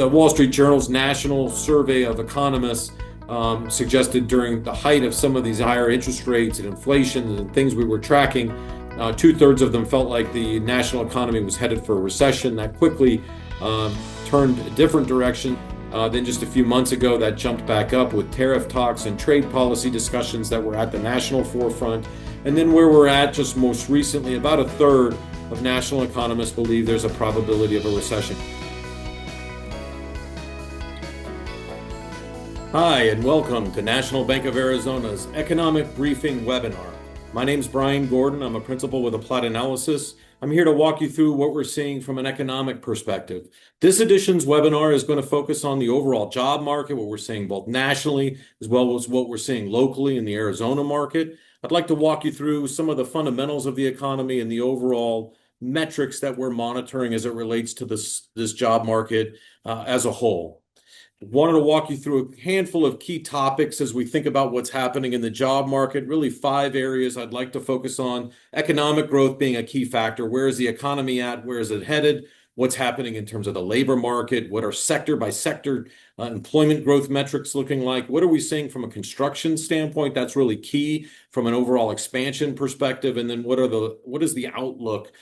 The Wall Street Journal's national survey of economists suggested during the height of some of these higher interest rates and inflation and things we were tracking, two-thirds of them felt like the national economy was headed for a recession. That quickly turned a different direction. Then just a few months ago, that jumped back up with tariff talks and trade policy discussions that were at the national forefront. And then where we're at just most recently, about a third of national economists believe there's a probability of a recession. Hi, and welcome to National Bank of Arizona's Economic Briefing webinar. My name's Brian Gordon. I'm a principal with Applied Analysis. I'm here to walk you through what we're seeing from an economic perspective. This edition's webinar is going to focus on the overall job market, what we're seeing both nationally as well as what we're seeing locally in the Arizona market. I'd like to walk you through some of the fundamentals of the economy and the overall metrics that we're monitoring as it relates to this job market as a whole. Wanted to walk you through a handful of key topics as we think about what's happening in the job market. Really 5 areas I'd like to focus on. Economic growth being a key factor. Where is the economy at? Where is it headed? What's happening in terms of the labor market? What are sector by sector employment growth metrics looking like? What are we seeing from a construction standpoint? That's really key from an overall expansion perspective. And then what is the outlook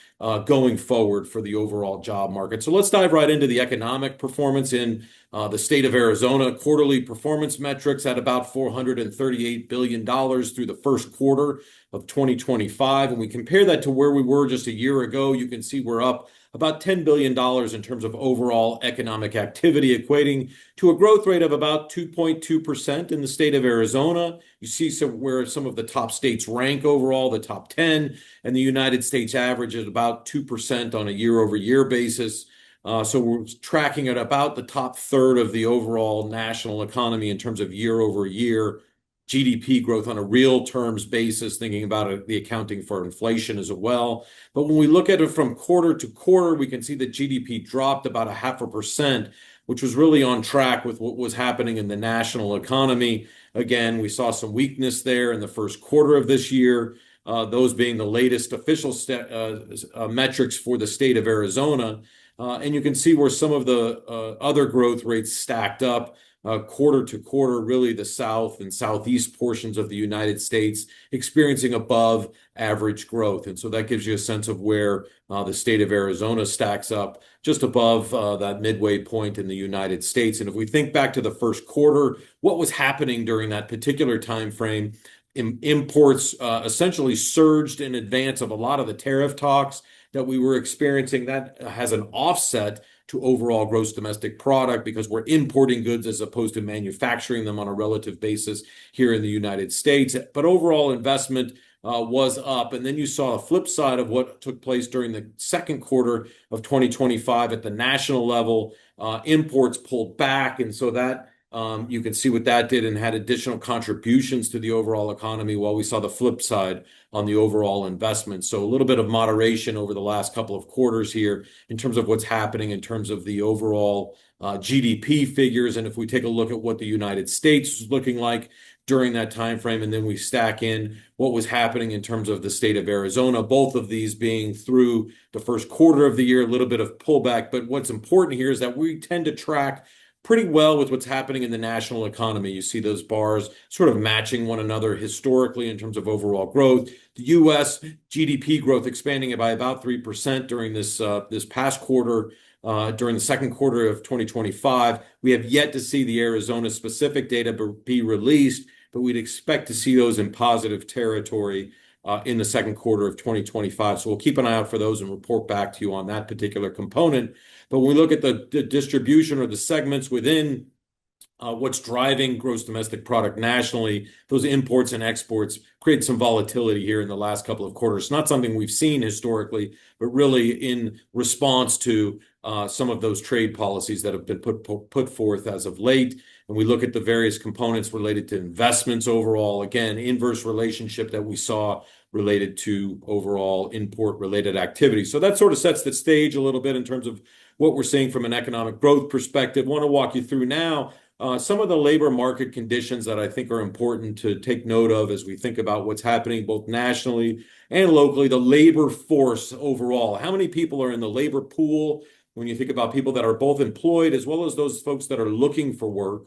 going forward for the overall job market? So let's dive right into the economic performance in the state of Arizona. Quarterly performance metrics at about $438 billion through the first quarter of 2025. And we compare that to where we were just a year ago. You can see we're up about $10 billion in terms of overall economic activity, equating to a growth rate of about 2.2% in the state of Arizona. You see where some of the top states rank overall, the top 10, and the United States average is about 2% on a year-over-year basis. So we're tracking at about the top third of the overall national economy in terms of year-over-year GDP growth on a real terms basis, thinking about it, the accounting for inflation as well. But when we look at it from quarter to quarter, we can see that GDP dropped about 0.5%, which was really on track with what was happening in the national economy. Again, we saw some weakness there in the first quarter of this year, those being the latest official metrics for the state of Arizona. And you can see where some of the other growth rates stacked up. Quarter to quarter, really the south and southeast portions of the United States experiencing above average growth. And so that gives you a sense of where the state of Arizona stacks up just above that midway point in the United States. And if we think back to the first quarter, what was happening during that particular time frame, imports essentially surged in advance of a lot of the tariff talks that we were experiencing. That has an offset to overall gross domestic product because we're importing goods as opposed to manufacturing them on a relative basis here in the United States. But overall investment was up. And then you saw a flip side of what took place during the second quarter of 2025 at the national level. Imports pulled back. And so that you can see what that did and had additional contributions to the overall economy, while we saw the flip side on the overall investment. So a little bit of moderation over the last couple of quarters here in terms of what's happening in terms of the overall GDP figures. And if we take a look at what the United States was looking like during that time frame, and then we stack in what was happening in terms of the state of Arizona, both of these being through the first quarter of the year, a little bit of pullback. But what's important here is that we tend to track pretty well with what's happening in the national economy. You see those bars sort of matching one another historically in terms of overall growth. The U.S. GDP growth expanding by about 3% during this past quarter, during the second quarter of 2025. We have yet to see the Arizona specific data be released, but we'd expect to see those in positive territory in the second quarter of 2025. So we'll keep an eye out for those and report back to you on that particular component. But when we look at the distribution or the segments within what's driving gross domestic product nationally, those imports and exports create some volatility here in the last couple of quarters. Not something we've seen historically, but really in response to some of those trade policies that have been put forth as of late. And we look at the various components related to investments overall, again, inverse relationship that we saw related to overall import-related activity. So that sort of sets the stage a little bit in terms of what we're seeing from an economic growth perspective. I want to walk you through now some of the labor market conditions that I think are important to take note of as we think about what's happening both nationally and locally. The labor force overall, how many people are in the labor pool when you think about people that are both employed as well as those folks that are looking for work,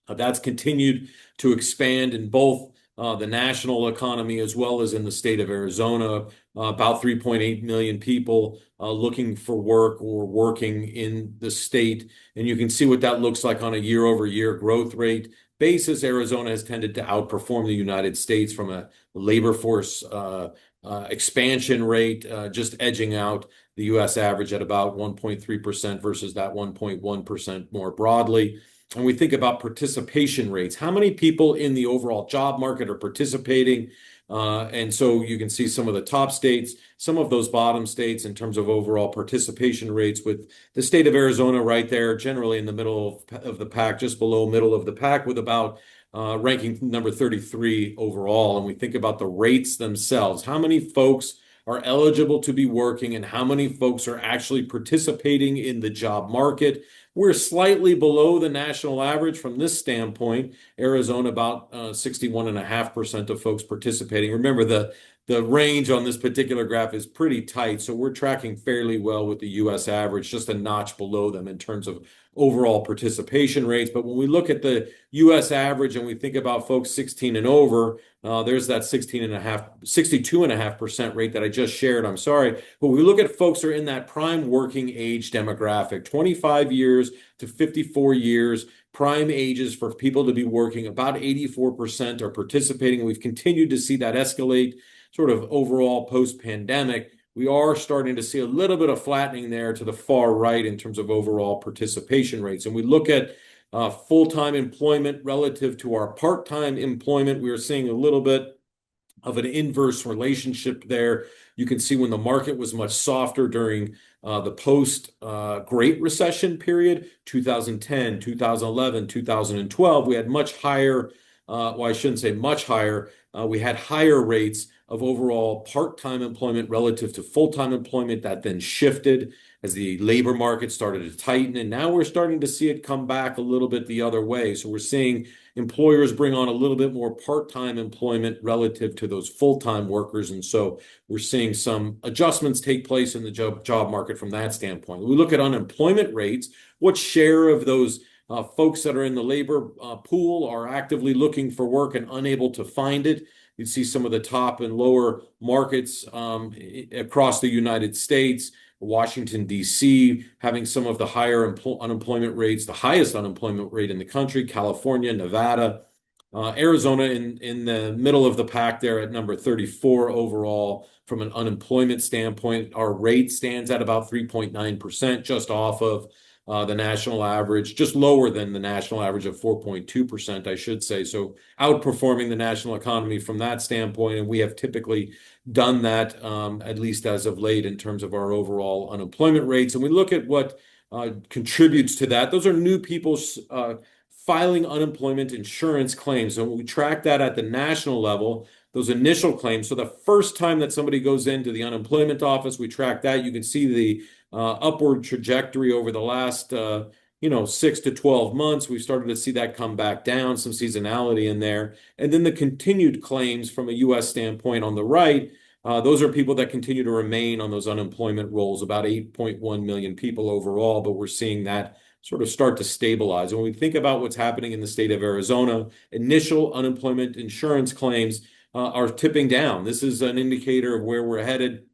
that's continued to expand in both the national economy as well as in the state of Arizona. About 3.8 million people looking for work or working in the state. And you can see what that looks like on a year-over-year growth rate basis. Arizona has tended to outperform the United States from a labor force expansion rate, just edging out the U.S. average at about 1.3% versus that 1.1% more broadly. And we think about participation rates. How many people in the overall job market are participating? And so you can see some of the top states, some of those bottom states in terms of overall participation rates, with the state of Arizona right there, generally in the middle of the pack, just below middle of the pack, with about ranking number 33 overall. And we think about the rates themselves. How many folks are eligible to be working and how many folks are actually participating in the job market? We're slightly below the national average from this standpoint. Arizona, about 61.5% of folks participating. Remember, the range on this particular graph is pretty tight, so we're tracking fairly well with the U.S. average, just a notch below them in terms of overall participation rates. But when we look at the U.S. average and we think about folks 16 and over, there's that 62.5% rate that I just shared. I'm sorry. But we look at folks who are in that prime working age demographic, 25 years to 54 years, prime ages for people to be working. About 84% are participating. We've continued to see that escalate sort of overall post-pandemic. We are starting to see a little bit of flattening there to the far right in terms of overall participation rates. And we look at full-time employment relative to our part-time employment. We are seeing a little bit of an inverse relationship there. You can see when the market was much softer during the post-Great Recession period, 2010, 2011, 2012, we had much higher, well, I shouldn't say much higher, we had higher rates of overall part-time employment relative to full-time employment. That then shifted as the labor market started to tighten. And now we're starting to see it come back a little bit the other way. So we're seeing employers bring on a little bit more part-time employment relative to those full-time workers. And so we're seeing some adjustments take place in the job market from that standpoint. We look at unemployment rates. What share of those folks that are in the labor pool are actively looking for work and unable to find it? You see some of the top and lower markets across the United States. Washington, D.C., having some of the higher unemployment rates, the highest unemployment rate in the country. California, Nevada, Arizona in the middle of the pack there at number 34 overall from an unemployment standpoint. Our rate stands at about 3.9%, just off of the national average, just lower than the national average of 4.2%, I should say. So outperforming the national economy from that standpoint. And we have typically done that, at least as of late, in terms of our overall unemployment rates. And we look at what contributes to that. Those are new people filing unemployment insurance claims. So we track that at the national level, those initial claims. So the first time that somebody goes into the unemployment office, we track that. You can see the upward trajectory over the last 6 to 12 months. We've started to see that come back down, some seasonality in there. And then the continued claims from a U.S. standpoint on the right, those are people that continue to remain on those unemployment rolls, about 8.1 million people overall, but we're seeing that sort of start to stabilize. And when we think about what's happening in the state of Arizona, initial unemployment insurance claims are tipping down. This is an indicator of where we're headed.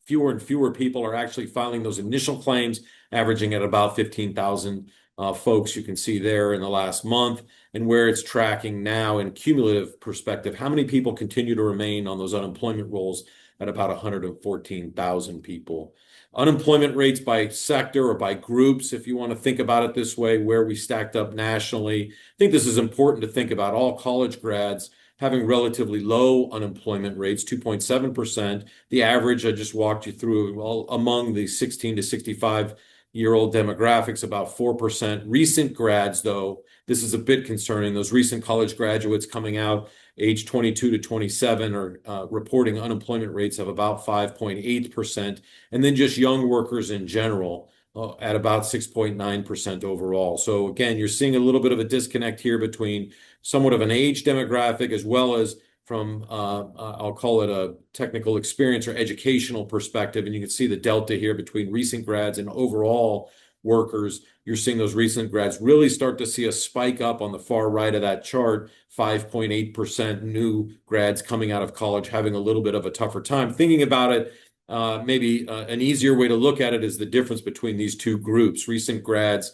Fewer and fewer people are actually filing those initial claims, averaging at about 15,000 folks. You can see there in the last month, and where it's tracking now in cumulative perspective, how many people continue to remain on those unemployment rolls at about 114,000 people. Unemployment rates by sector or by groups, if you want to think about it this way, where we stacked up nationally. I think this is important to think about. All college grads having relatively low unemployment rates, 2.7%. The average I just walked you through, among the 16 to 65-year-old demographics, about 4%. Recent grads, though, this is a bit concerning. Those recent college graduates coming out age 22 to 27 are reporting unemployment rates of about 5.8%. And then just young workers in general at about 6.9% overall. So again, you're seeing a little bit of a disconnect here between somewhat of an age demographic as well as from I'll call it a technical experience or educational perspective. And you can see the delta here between recent grads and overall workers. You're seeing those recent grads really start to see a spike up on the far right of that chart, 5.8% new grads coming out of college having a little bit of a tougher time. Thinking about it, maybe an easier way to look at it is the difference between these two groups. Recent grads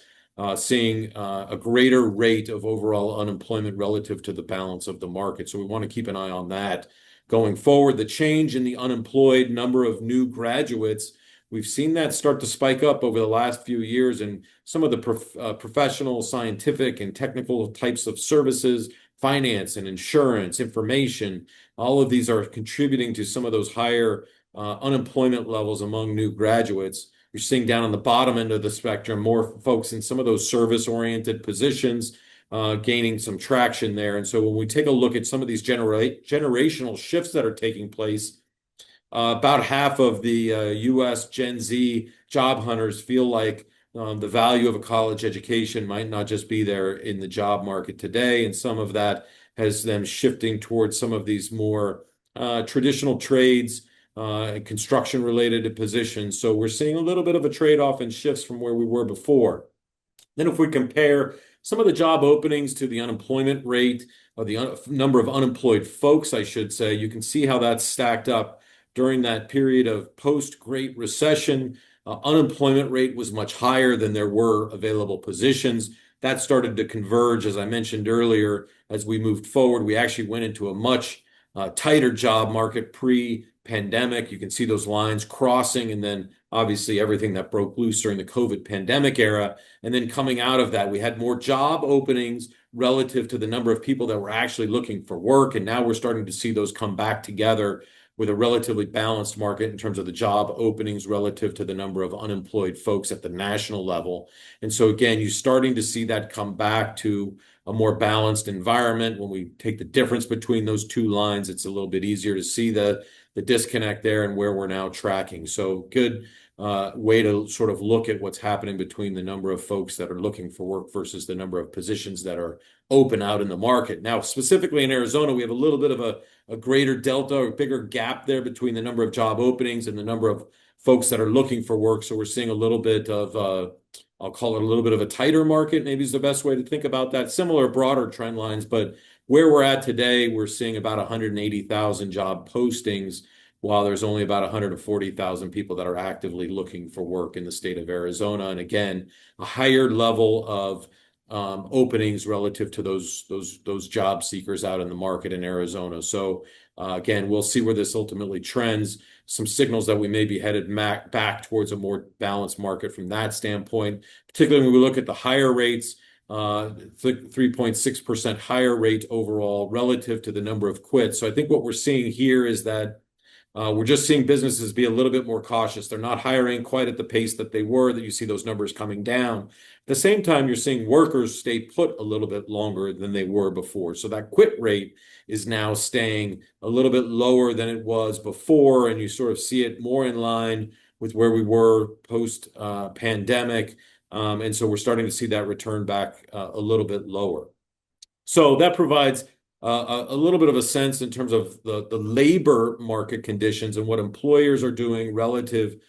seeing a greater rate of overall unemployment relative to the balance of the market. So we want to keep an eye on that going forward. The change in the unemployed number of new graduates, we've seen that start to spike up over the last few years, and some of the professional, scientific, and technical types of services, finance and insurance, information, all of these are contributing to some of those higher unemployment levels among new graduates. You're seeing down on the bottom end of the spectrum, more folks in some of those service-oriented positions gaining some traction there. And so when we take a look at some of these generational shifts that are taking place, about half of the U.S. Gen Z job hunters feel like the value of a college education might not just be there in the job market today. And some of that has them shifting towards some of these more traditional trades, construction-related positions. So we're seeing a little bit of a trade-off and shifts from where we were before. Then if we compare some of the job openings to the unemployment rate, or the number of unemployed folks, I should say, you can see how that's stacked up during that period of post-Great Recession. Unemployment rate was much higher than there were available positions. That started to converge, as I mentioned earlier, as we moved forward. We actually went into a much tighter job market pre-pandemic. You can see those lines crossing, and then obviously everything that broke loose during the COVID pandemic era. And then coming out of that, we had more job openings relative to the number of people that were actually looking for work. And now we're starting to see those come back together with a relatively balanced market in terms of the job openings relative to the number of unemployed folks at the national level. And so again, you're starting to see that come back to a more balanced environment. When we take the difference between those two lines, it's a little bit easier to see the disconnect there and where we're now tracking. So good way to sort of look at what's happening between the number of folks that are looking for work versus the number of positions that are open out in the market. Now, specifically in Arizona, we have a little bit of a greater delta or bigger gap there between the number of job openings and the number of folks that are looking for work. So we're seeing a little bit of I'll call it a little bit of a tighter market, maybe is the best way to think about that. Similar broader trend lines, but where we're at today, we're seeing about 180,000 job postings, while there's only about 140,000 people that are actively looking for work in the state of Arizona. And again, a higher level of openings relative to those job seekers out in the market in Arizona. So again, we'll see where this ultimately trends. Some signals that we may be headed back towards a more balanced market from that standpoint, particularly when we look at the higher rates, 3.6% higher rate overall relative to the number of quits. So I think what we're seeing here is that we're just seeing businesses be a little bit more cautious. They're not hiring quite at the pace that they were, that you see those numbers coming down. At the same time, you're seeing workers stay put a little bit longer than they were before. So that quit rate is now staying a little bit lower than it was before, and you sort of see it more in line with where we were post-pandemic. And so we're starting to see that return back a little bit lower. So that provides a little bit of a sense in terms of the labor market conditions and what employers are doing relative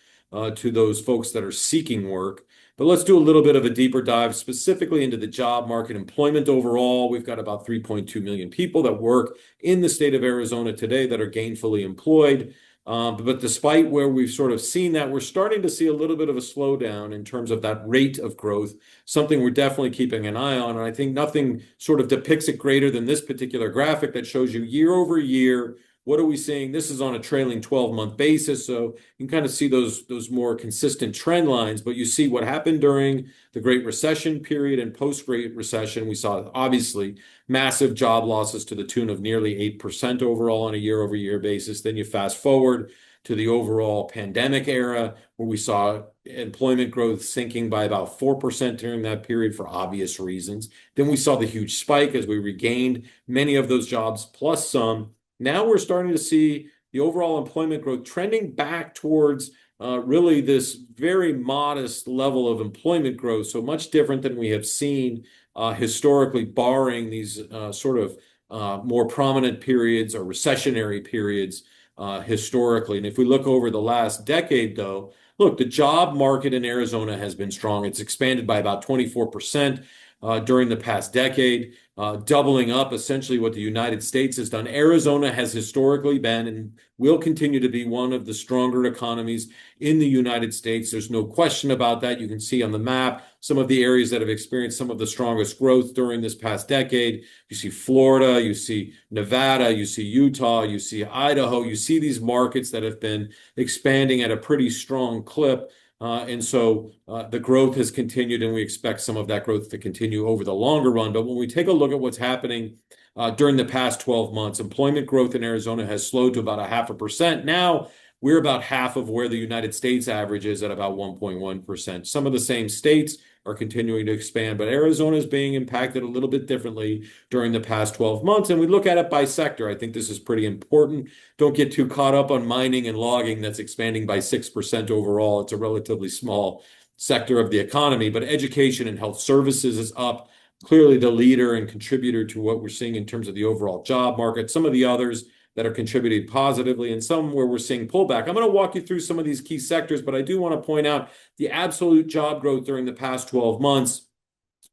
to those folks that are seeking work. But let's do a little bit of a deeper dive specifically into the job market. Employment overall, we've got about 3.2 million people that work in the state of Arizona today that are gainfully employed. But despite where we've sort of seen that, we're starting to see a little bit of a slowdown in terms of that rate of growth, something we're definitely keeping an eye on. And I think nothing sort of depicts it greater than this particular graphic that shows you year over year. What are we seeing? This is on a trailing 12-month basis, so you can kind of see those more consistent trend lines. But you see what happened during the Great Recession period and post-Great Recession. We saw obviously massive job losses to the tune of nearly 8% overall on a year-over-year basis. Then you fast forward to the overall pandemic era, where we saw employment growth sinking by about 4% during that period for obvious reasons. Then we saw the huge spike as we regained many of those jobs, plus some. Now we're starting to see the overall employment growth trending back towards really this very modest level of employment growth, so much different than we have seen historically, barring these sort of more prominent periods or recessionary periods historically. And if we look over the last decade, though, look, the job market in Arizona has been strong. It's expanded by about 24% during the past decade, doubling up essentially what the United States has done. Arizona has historically been and will continue to be one of the stronger economies in the United States. There's no question about that. You can see on the map some of the areas that have experienced some of the strongest growth during this past decade. You see Florida, you see Nevada, you see Utah, you see Idaho. You see these markets that have been expanding at a pretty strong clip. And so the growth has continued, and we expect some of that growth to continue over the longer run. But when we take a look at what's happening during the past 12 months, employment growth in Arizona has slowed to about 0.5%. Now we're about half of where the United States average is at about 1.1%. Some of the same states are continuing to expand, but Arizona is being impacted a little bit differently during the past 12 months. And we look at it by sector. I think this is pretty important. Don't get too caught up on mining and logging that's expanding by 6% overall. It's a relatively small sector of the economy, but education and health services is up. Clearly the leader and contributor to what we're seeing in terms of the overall job market. Some of the others that are contributing positively and some where we're seeing pullback. I'm going to walk you through some of these key sectors, but I do want to point out the absolute job growth during the past 12 months.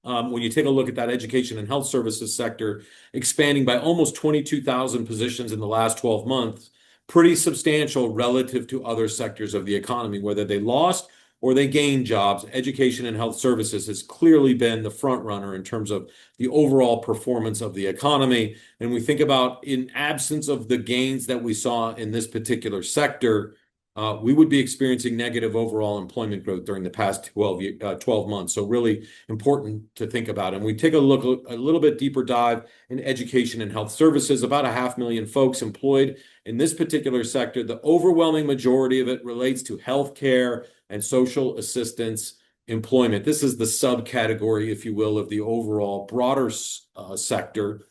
When you take a look at that education and health services sector, expanding by almost 22,000 positions in the last 12 months, pretty substantial relative to other sectors of the economy, whether they lost or they gained jobs. Education and health services has clearly been the front runner in terms of the overall performance of the economy. And we think about in absence of the gains that we saw in this particular sector, we would be experiencing negative overall employment growth during the past 12 months. So really important to think about. And we take a look, a little bit deeper dive in education and health services, about 500,000 folks employed in this particular sector. The overwhelming majority of it relates to healthcare and social assistance employment. This is the subcategory, if you will, of the overall broader sector.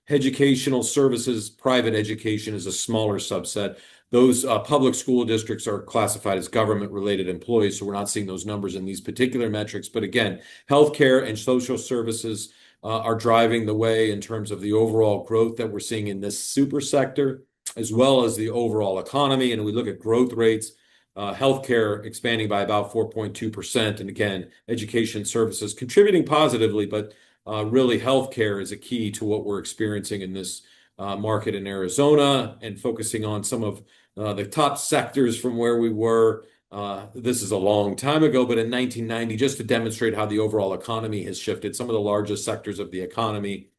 Educational services, private education is a smaller subset. Those public school districts are classified as government-related employees, so we're not seeing those numbers in these particular metrics. But again, healthcare and social services are driving the way in terms of the overall growth that we're seeing in this super sector, as well as the overall economy. And we look at growth rates, healthcare expanding by about 4.2%. And again, education services contributing positively, but really healthcare is a key to what we're experiencing in this market in Arizona, and focusing on some of the top sectors from where we were. This is a long time ago, but in 1990, just to demonstrate how the overall economy has shifted, some of the largest sectors of the economy,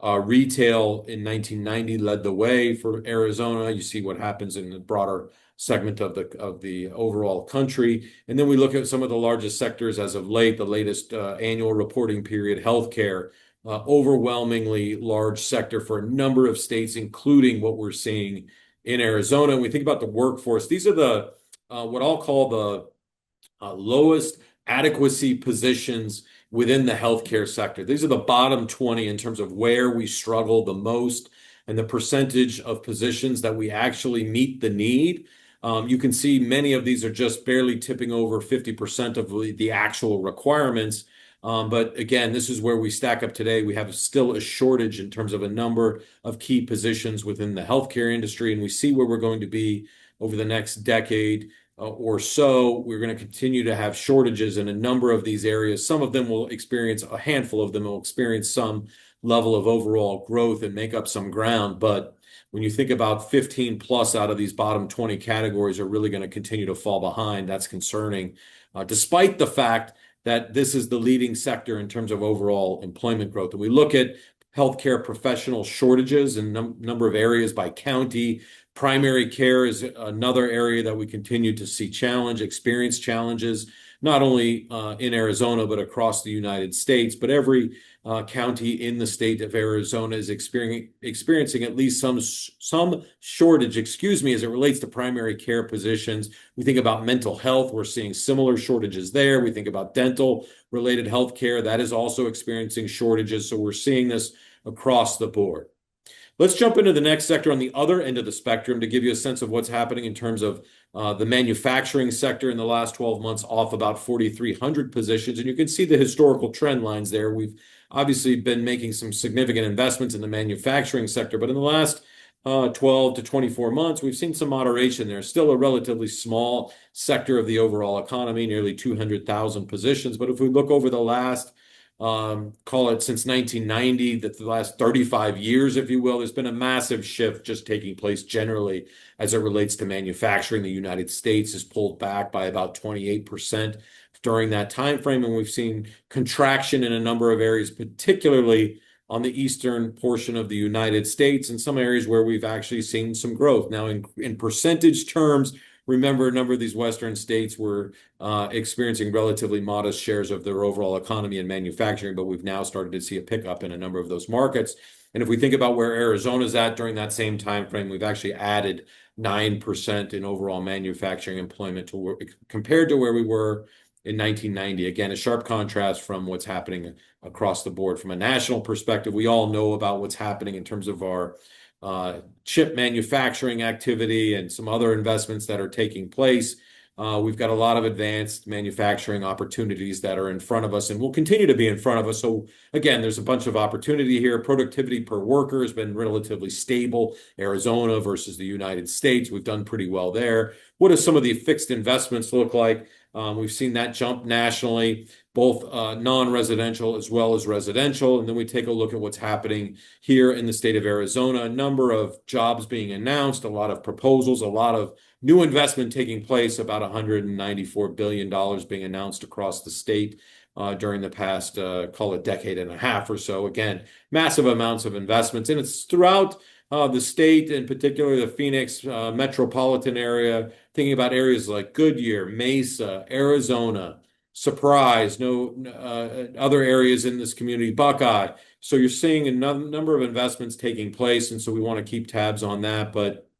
retail in 1990 led the way for Arizona. You see what happens in the broader segment of the overall country. And then we look at some of the largest sectors as of late, the latest annual reporting period, healthcare, overwhelmingly large sector for a number of states, including what we're seeing in Arizona. And we think about the workforce. These are the what I'll call the lowest adequacy positions within the healthcare sector. These are the bottom 20 in terms of where we struggle the most and the percentage of positions that we actually meet the need. You can see many of these are just barely tipping over 50% of the actual requirements. But again, this is where we stack up today. We have still a shortage in terms of a number of key positions within the healthcare industry, and we see where we're going to be over the next decade or so. We're going to continue to have shortages in a number of these areas. Some of them will experience, a handful of them will experience some level of overall growth and make up some ground. But when you think about 15 plus out of these bottom 20 categories are really going to continue to fall behind, that's concerning, despite the fact that this is the leading sector in terms of overall employment growth. And we look at healthcare professional shortages in number of areas by county. Primary care is another area that we continue to see experience challenges, not only in Arizona, but across the United States. But every county in the state of Arizona is experiencing at least some shortage, as it relates to primary care positions. We think about mental health, we're seeing similar shortages there. We think about dental related health care, that is also experiencing shortages. So we're seeing this across the board. Let's jump into the next sector on the other end of the spectrum to give you a sense of what's happening in terms of the manufacturing sector in the last 12 months, off about 4,300 positions. And you can see the historical trend lines there. We've obviously been making some significant investments in the manufacturing sector, but in the last 12 to 24 months, we've seen some moderation there. Still a relatively small sector of the overall economy, nearly 200,000 positions. But if we look over the last call it since 1990, the last 35 years, if you will, there's been a massive shift just taking place generally as it relates to manufacturing. The United States has pulled back by about 28% during that time frame, and we've seen contraction in a number of areas, particularly on the eastern portion of the United States, and some areas where we've actually seen some growth. Now, in percentage terms, remember, a number of these Western states were experiencing relatively modest shares of their overall economy and manufacturing, but we've now started to see a pickup in a number of those markets. And if we think about where Arizona's at during that same time frame, we've actually added 9% in overall manufacturing employment compared to where we were in 1990. Again, a sharp contrast from what's happening across the board. From a national perspective, we all know about what's happening in terms of our chip manufacturing activity and some other investments that are taking place. We've got a lot of advanced manufacturing opportunities that are in front of us and will continue to be in front of us. So again, there's a bunch of opportunity here. Productivity per worker has been relatively stable. Arizona versus the United States, we've done pretty well there. What do some of the fixed investments look like? We've seen that jump nationally, both non-residential as well as residential. And then we take a look at what's happening here in the state of Arizona. A number of jobs being announced, a lot of proposals, a lot of new investment taking place, about $194 billion being announced across the state during the past, call it decade and a half or so. Again, massive amounts of investments. And it's throughout the state, in particular the Phoenix metropolitan area, thinking about areas like Goodyear, Mesa, Arizona, Surprise, other areas in this community, Buckeye. So you're seeing a number of investments taking place, and so we want to keep tabs on that. But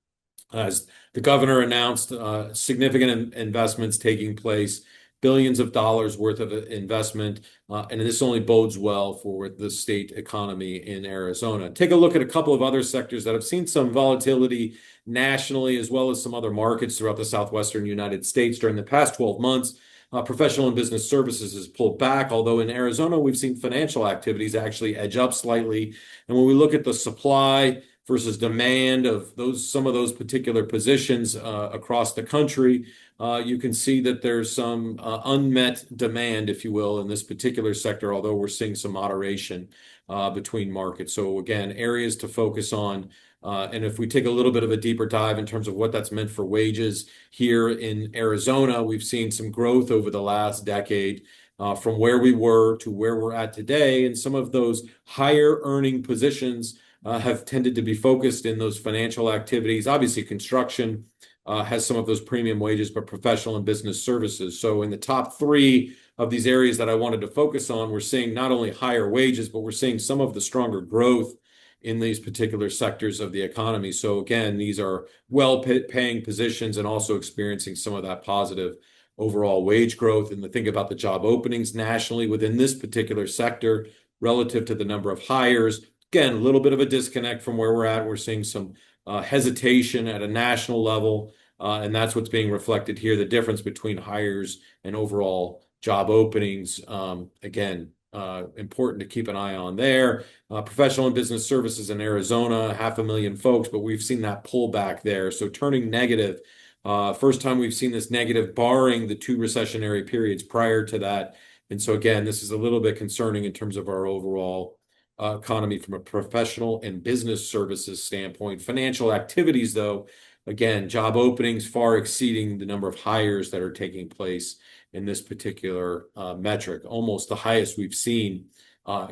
as the governor announced, significant investments taking place, billions of dollars worth of investment, and this only bodes well for the state economy in Arizona. Take a look at a couple of other sectors that have seen some volatility nationally, as well as some other markets throughout the southwestern United States during the past 12 months. Professional and business services has pulled back, although in Arizona, we've seen financial activities actually edge up slightly. And when we look at the supply versus demand of some of those particular positions across the country, you can see that there's some unmet demand, if you will, in this particular sector, although we're seeing some moderation between markets. So again, areas to focus on. And if we take a little bit of a deeper dive in terms of what that's meant for wages here in Arizona, we've seen some growth over the last decade from where we were to where we're at today. And some of those higher earning positions have tended to be focused in those financial activities. Obviously, construction has some of those premium wages, but professional and business services. So in the top three of these areas that I wanted to focus on, we're seeing not only higher wages, but we're seeing some of the stronger growth in these particular sectors of the economy. So again, these are well-paying positions and also experiencing some of that positive overall wage growth. And to think about the job openings nationally within this particular sector relative to the number of hires, again, a little bit of a disconnect from where we're at. We're seeing some hesitation at a national level, and that's what's being reflected here, the difference between hires and overall job openings. Again, important to keep an eye on there. Professional and business services in Arizona, 500,000 folks, but we've seen that pull back there. So turning negative. First time we've seen this negative, barring the two recessionary periods prior to that. And so again, this is a little bit concerning in terms of our overall economy from a professional and business services standpoint. Financial activities, though, again, job openings far exceeding the number of hires that are taking place in this particular metric, almost the highest we've seen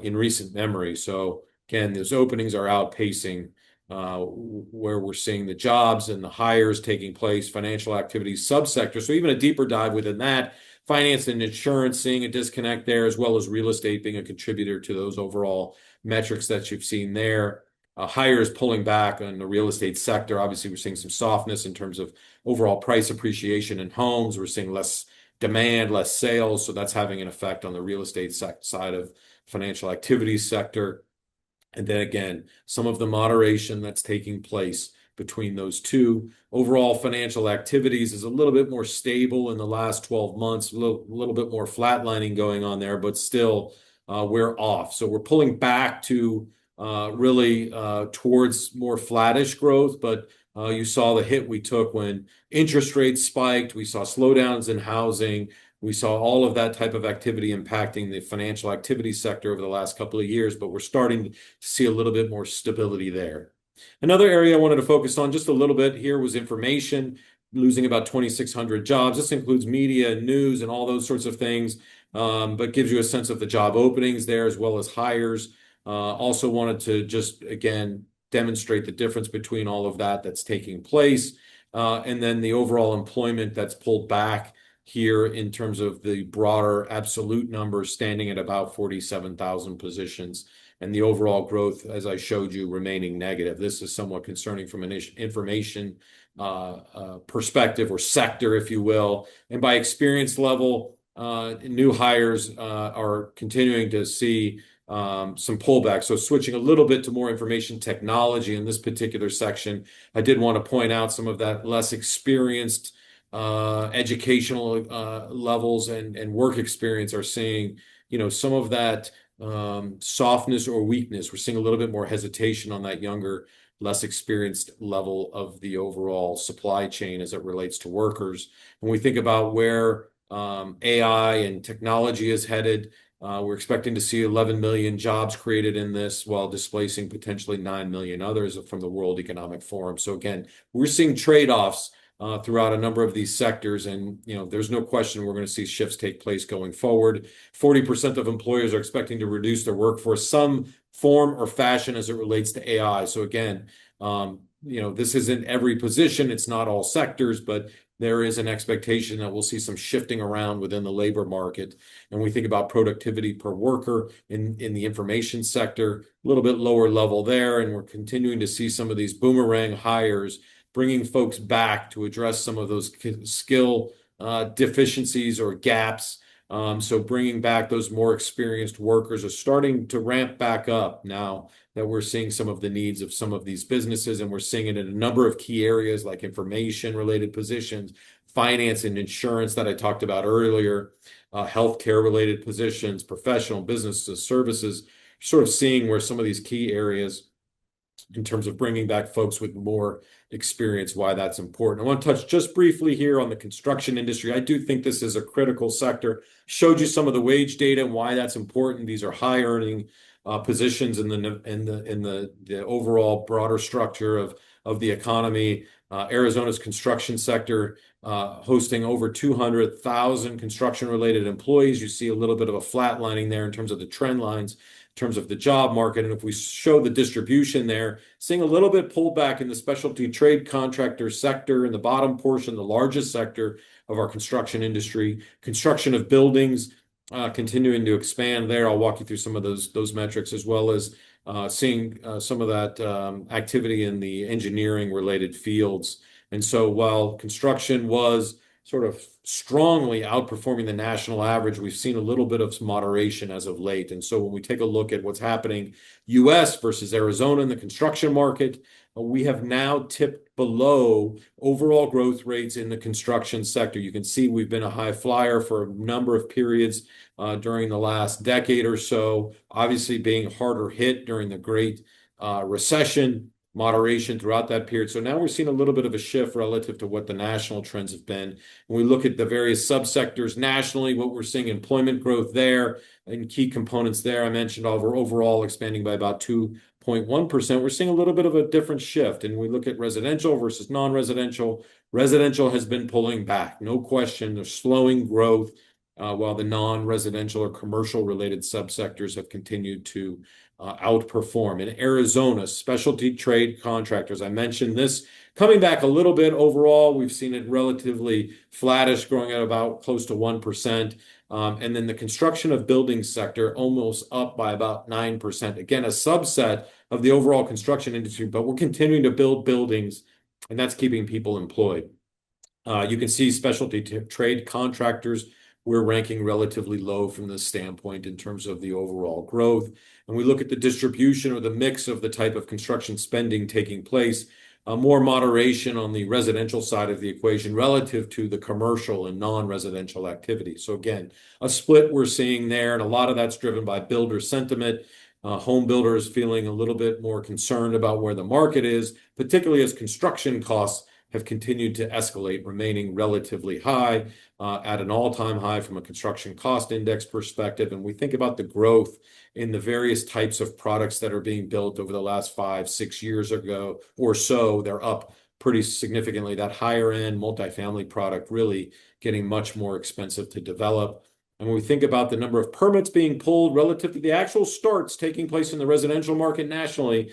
in recent memory. So again, those openings are outpacing where we're seeing the jobs and the hires taking place, financial activities subsector. So even a deeper dive within that, finance and insurance, seeing a disconnect there, as well as real estate being a contributor to those overall metrics that you've seen there. Hires pulling back on the real estate sector. Obviously, we're seeing some softness in terms of overall price appreciation in homes. We're seeing less demand, less sales. So that's having an effect on the real estate side of financial activities sector. And then again, some of the moderation that's taking place between those two. Overall financial activities is a little bit more stable in the last 12 months, a little bit more flatlining going on there, but still we're off. So we're pulling back to really towards more flattish growth, but you saw the hit we took when interest rates spiked. We saw slowdowns in housing. We saw all of that type of activity impacting the financial activity sector over the last couple of years, but we're starting to see a little bit more stability there. Another area I wanted to focus on just a little bit here was information, losing about 2,600 jobs. This includes media, news, and all those sorts of things, but gives you a sense of the job openings there as well as hires. Also wanted to just, again, demonstrate the difference between all of that that's taking place, and then the overall employment that's pulled back here in terms of the broader absolute numbers standing at about 47,000 positions, and the overall growth, as I showed you, remaining negative. This is somewhat concerning from an information perspective or sector, if you will. And by experience level, new hires are continuing to see some pullback. So switching a little bit to more information technology in this particular section, I did want to point out some of that less experienced educational levels and work experience are seeing, some of that softness or weakness. We're seeing a little bit more hesitation on that younger, less experienced level of the overall supply chain as it relates to workers. When we think about where AI and technology is headed, we're expecting to see 11 million jobs created in this while displacing potentially 9 million others from the World Economic Forum. So again, we're seeing trade-offs throughout a number of these sectors. And, there's no question we're going to see shifts take place going forward. 40% of employers are expecting to reduce their workforce some form or fashion as it relates to AI. So again, this isn't every position. It's not all sectors, but there is an expectation that we'll see some shifting around within the labor market. And we think about productivity per worker in the information sector, a little bit lower level there. And we're continuing to see some of these boomerang hires bringing folks back to address some of those skill deficiencies or gaps. So bringing back those more experienced workers are starting to ramp back up now that we're seeing some of the needs of some of these businesses, and we're seeing it in a number of key areas like information-related positions, finance and insurance that I talked about earlier, healthcare-related positions, professional businesses, services, sort of seeing where some of these key areas in terms of bringing back folks with more experience, why that's important. I want to touch just briefly here on the construction industry. I do think this is a critical sector. Showed you some of the wage data and why that's important. These are high earning positions in the overall broader structure of the economy. Arizona's construction sector hosting over 200,000 construction related employees. You see a little bit of a flatlining there in terms of the trend lines, in terms of the job market. And if we show the distribution there, seeing a little bit pullback in the specialty trade contractor sector in the bottom portion, the largest sector of our construction industry. Construction of buildings continuing to expand there. I'll walk you through some of those metrics, as well as seeing some of that activity in the engineering related fields. And so while construction was sort of strongly outperforming the national average, we've seen a little bit of moderation as of late. And so when we take a look at what's happening US versus Arizona in the construction market, we have now tipped below overall growth rates in the construction sector. You can see we've been a high flyer for a number of periods during the last decade or so, obviously being harder hit during the Great Recession, moderation throughout that period. So now we're seeing a little bit of a shift relative to what the national trends have been. When we look at the various subsectors nationally, what we're seeing employment growth there and key components there, I mentioned overall expanding by about 2.1%. We're seeing a little bit of a different shift. And we look at residential versus non-residential. Residential has been pulling back, no question. There's slowing growth, while the non-residential or commercial related subsectors have continued to outperform. In Arizona, specialty trade contractors, I mentioned this coming back a little bit overall. We've seen it relatively flattish, growing at about close to 1%. And then the construction of buildings sector almost up by about 9%. Again, a subset of the overall construction industry, but we're continuing to build buildings, and that's keeping people employed. You can see specialty trade contractors we're ranking relatively low from this standpoint in terms of the overall growth. And we look at the distribution or the mix of the type of construction spending taking place, more moderation on the residential side of the equation relative to the commercial and non-residential activity. So again, a split we're seeing there, and a lot of that's driven by builder sentiment. Home builders feeling a little bit more concerned about where the market is, particularly as construction costs have continued to escalate, remaining relatively high, at an all-time high from a construction cost index perspective. And we think about the growth in the various types of products that are being built over the last 5-6 years ago or so. They're up pretty significantly. That higher end multifamily product really getting much more expensive to develop. And when we think about the number of permits being pulled relative to the actual starts taking place in the residential market nationally,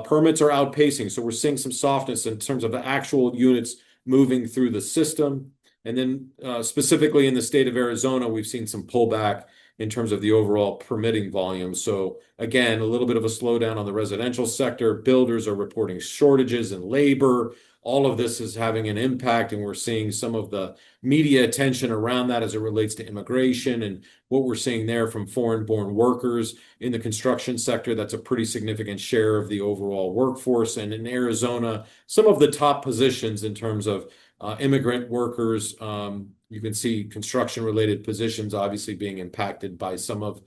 permits are outpacing. So we're seeing some softness in terms of the actual units moving through the system. And then specifically in the state of Arizona, we've seen some pullback in terms of the overall permitting volume. So again, a little bit of a slowdown on the residential sector. Builders are reporting shortages in labor. All of this is having an impact, and we're seeing some of the media attention around that as it relates to immigration and what we're seeing there from foreign-born workers in the construction sector. That's a pretty significant share of the overall workforce. And in Arizona, some of the top positions in terms of immigrant workers, you can see construction-related positions obviously being impacted by some of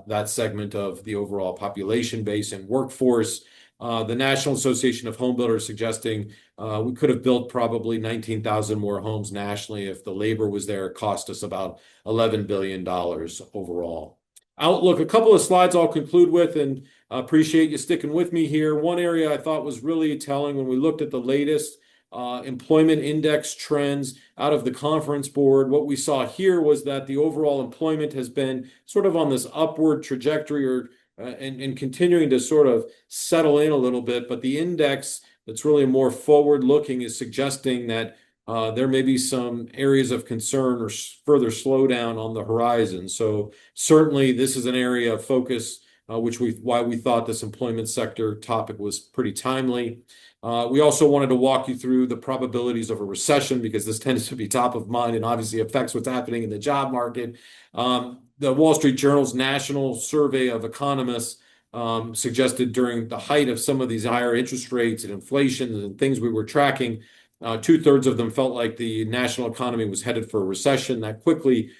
that segment of the overall population base and workforce. The National Association of Home Builders suggesting we could have built probably 19,000 more homes nationally if the labor was there. It cost us about $11 billion overall. Outlook, a couple of slides I'll conclude with, and appreciate you sticking with me here. One area I thought was really telling when we looked at the latest employment index trends out of the Conference Board, what we saw here was that the overall employment has been sort of on this upward trajectory and continuing to sort of settle in a little bit. But the index that's really more forward-looking is suggesting that there may be some areas of concern or further slowdown on the horizon. So certainly this is an area of focus, why we thought this employment sector topic was pretty timely. We also wanted to walk you through the probabilities of a recession, because this tends to be top of mind and obviously affects what's happening in the job market. The Wall Street Journal's national survey of economists suggested during the height of some of these higher interest rates and inflation and things we were tracking, 2/3 of them felt like the national economy was headed for a recession. That quickly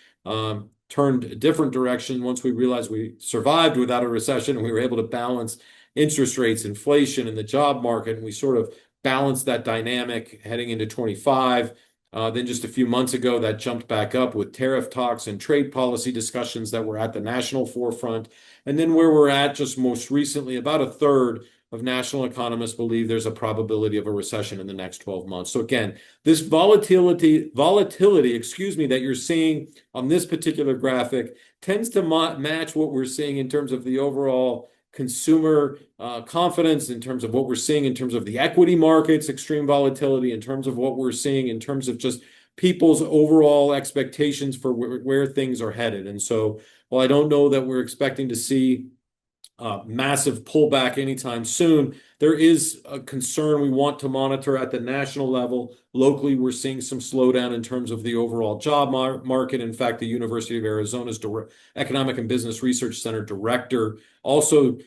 turned a different direction once we realized we survived without a recession and we were able to balance interest rates, inflation, and the job market. And we sort of balanced that dynamic heading into 25. Then just a few months ago, that jumped back up with tariff talks and trade policy discussions that were at the national forefront. And then where we're at just most recently, about 1/3 of national economists believe there's a probability of a recession in the next 12 months. So again, this volatility, that you're seeing on this particular graphic tends to match what we're seeing in terms of the overall consumer confidence, in terms of what we're seeing in terms of the equity markets, extreme volatility, in terms of what we're seeing in terms of just people's overall expectations for where things are headed. And so while I don't know that we're expecting to see massive pullback anytime soon, there is a concern we want to monitor at the national level. Locally, we're seeing some slowdown in terms of the overall job market. In fact, the University of Arizona's Economic and Business Research Center director also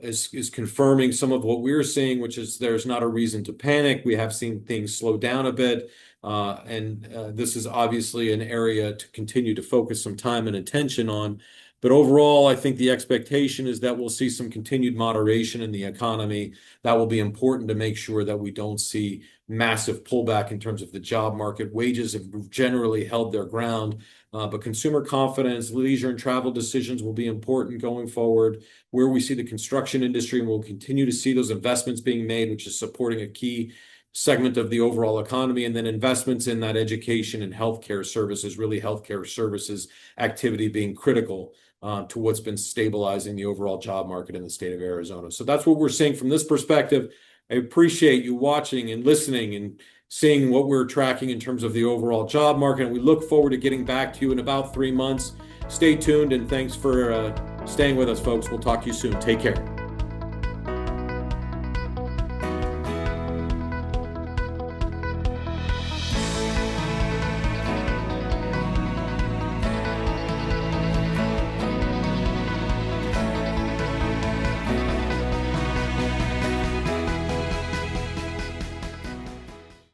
is confirming some of what we're seeing, which is there's not a reason to panic. We have seen things slow down a bit. And this is obviously an area to continue to focus some time and attention on. But overall, I think the expectation is that we'll see some continued moderation in the economy. That will be important to make sure that we don't see massive pullback in terms of the job market. Wages have generally held their ground, but consumer confidence, leisure and travel decisions will be important going forward. Where we see the construction industry, and we'll continue to see those investments being made, which is supporting a key segment of the overall economy, and then investments in that education and healthcare services, really healthcare services activity being critical to what's been stabilizing the overall job market in the state of Arizona. So that's what we're seeing from this perspective. I appreciate you watching and listening and seeing what we're tracking in terms of the overall job market. And we look forward to getting back to you in about 3 months. Stay tuned, and thanks for staying with us, folks. We'll talk to you soon. Take care.